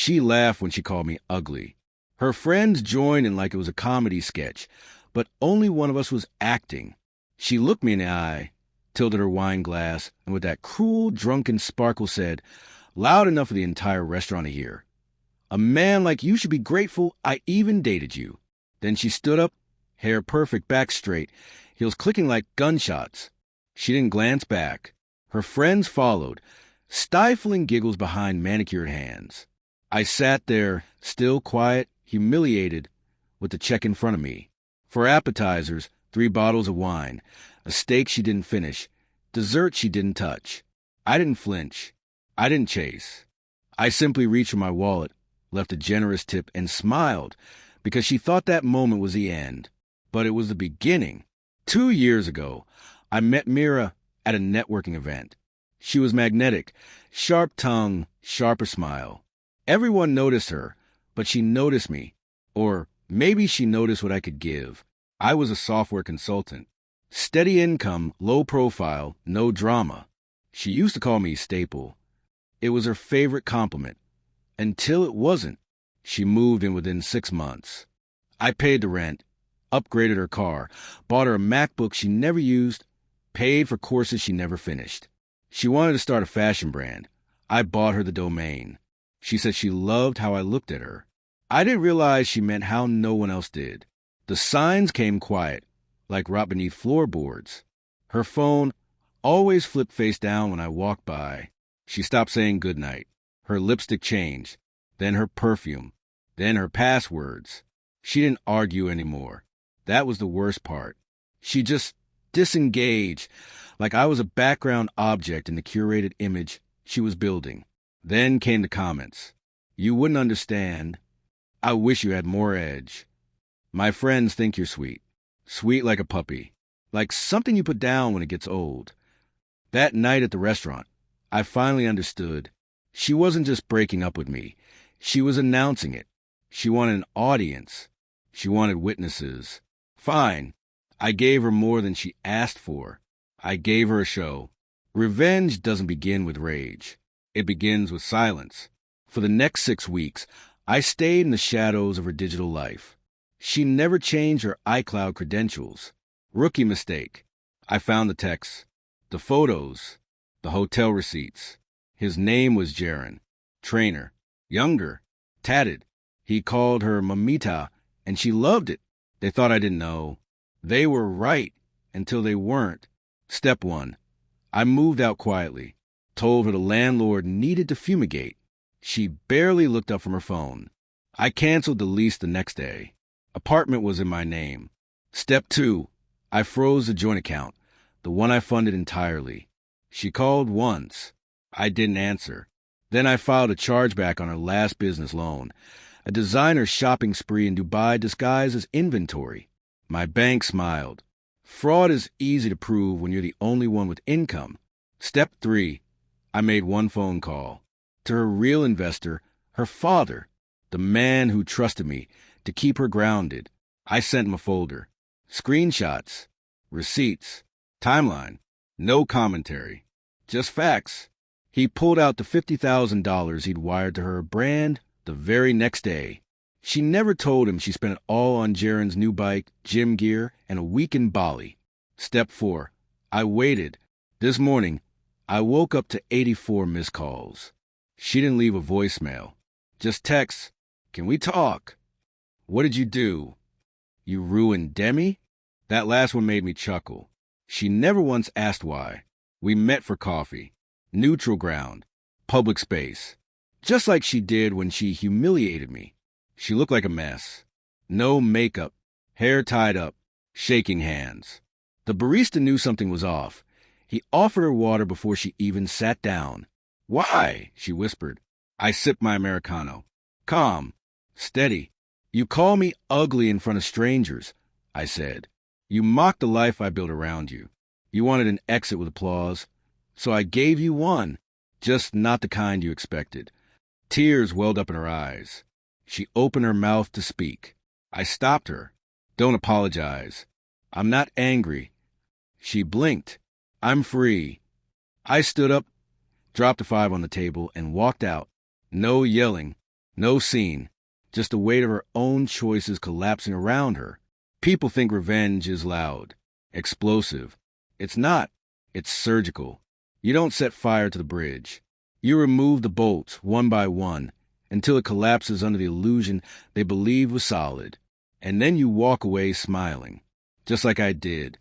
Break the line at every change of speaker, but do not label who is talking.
She laughed when she called me ugly. Her friends joined in like it was a comedy sketch, but only one of us was acting. She looked me in the eye, tilted her wine glass, and with that cruel, drunken sparkle said, loud enough for the entire restaurant to hear, "A man like you should be grateful I even dated you." Then she stood up, hair perfect, back straight, heels clicking like gunshots. She didn't glance back. Her friends followed, stifling giggles behind manicured hands. I sat there, still quiet, humiliated, with the check in front of me. For appetizers, 3 bottles of wine, a steak she didn't finish, dessert she didn't touch. I didn't flinch. I didn't chase. I simply reached for my wallet, left a generous tip, and smiled, because she thought that moment was the end. But it was the beginning. 2 years ago, I met Mira at a networking event. She was magnetic, sharp tongue, sharper smile. Everyone noticed her, but she noticed me. Or maybe she noticed what I could give. I was a software consultant. Steady income, low profile, no drama. She used to call me Staple. It was her favorite compliment. Until it wasn't. She moved in within 6 months. I paid the rent, upgraded her car, bought her a MacBook she never used, paid for courses she never finished. She wanted to start a fashion brand. I bought her the domain. She said she loved how I looked at her. I didn't realize she meant how no one else did. The signs came quiet, like rot beneath floorboards. Her phone always flipped face down when I walked by. She stopped saying goodnight. Her lipstick changed, then her perfume, then her passwords. She didn't argue anymore. That was the worst part. She just disengaged, like I was a background object in the curated image she was building. Then came the comments. "You wouldn't understand. I wish you had more edge. My friends think you're sweet. Sweet like a puppy. Like something you put down when it gets old." That night at the restaurant, I finally understood. She wasn't just breaking up with me. She was announcing it. She wanted an audience. She wanted witnesses. Fine. I gave her more than she asked for. I gave her a show. Revenge doesn't begin with rage. It begins with silence. For the next 6 weeks, I stayed in the shadows of her digital life. She never changed her iCloud credentials. Rookie mistake. I found the texts, the photos, the hotel receipts. His name was Jaron. Trainer. Younger. Tatted. He called her Mamita, and she loved it. They thought I didn't know. They were right until they weren't. Step 1. I moved out quietly. Told her the landlord needed to fumigate. She barely looked up from her phone. I canceled the lease the next day. Apartment was in my name. Step 2. I froze the joint account, the one I funded entirely. She called once. I didn't answer. Then I filed a chargeback on her last business loan, a designer shopping spree in Dubai disguised as inventory. My bank smiled. Fraud is easy to prove when you're the only one with income. Step 3. I made one phone call. To her real investor, her father, the man who trusted me to keep her grounded. I sent him a folder. Screenshots, receipts, timeline, no commentary, just facts. He pulled out the $50,000 he'd wired to her brand the very next day. She never told him she spent it all on Jaron's new bike, gym gear, and a week in Bali. Step 4. I waited. This morning, I woke up to 84 missed calls. She didn't leave a voicemail. Just text, "Can we talk? What did you do? You ruined Demi?" That last one made me chuckle. She never once asked why. We met for coffee. Neutral ground. Public space. Just like she did when she humiliated me. She looked like a mess. No makeup. Hair tied up. Shaking hands. The barista knew something was off. He offered her water before she even sat down. "Why?" she whispered. I sipped my Americano. Calm. Steady. "You call me ugly in front of strangers," I said. "You mocked the life I built around you. You wanted an exit with applause. So I gave you one. Just not the kind you expected." Tears welled up in her eyes. She opened her mouth to speak. I stopped her. "Don't apologize. I'm not angry." She blinked. "I'm free." I stood up, dropped a 5 on the table, and walked out. No yelling, No scene, just the weight of her own choices collapsing around her. People think revenge is loud, explosive. It's not. It's surgical. You don't set fire to the bridge. You remove the bolts one by one until it collapses under the illusion they believed was solid. And then you walk away smiling, just like I did,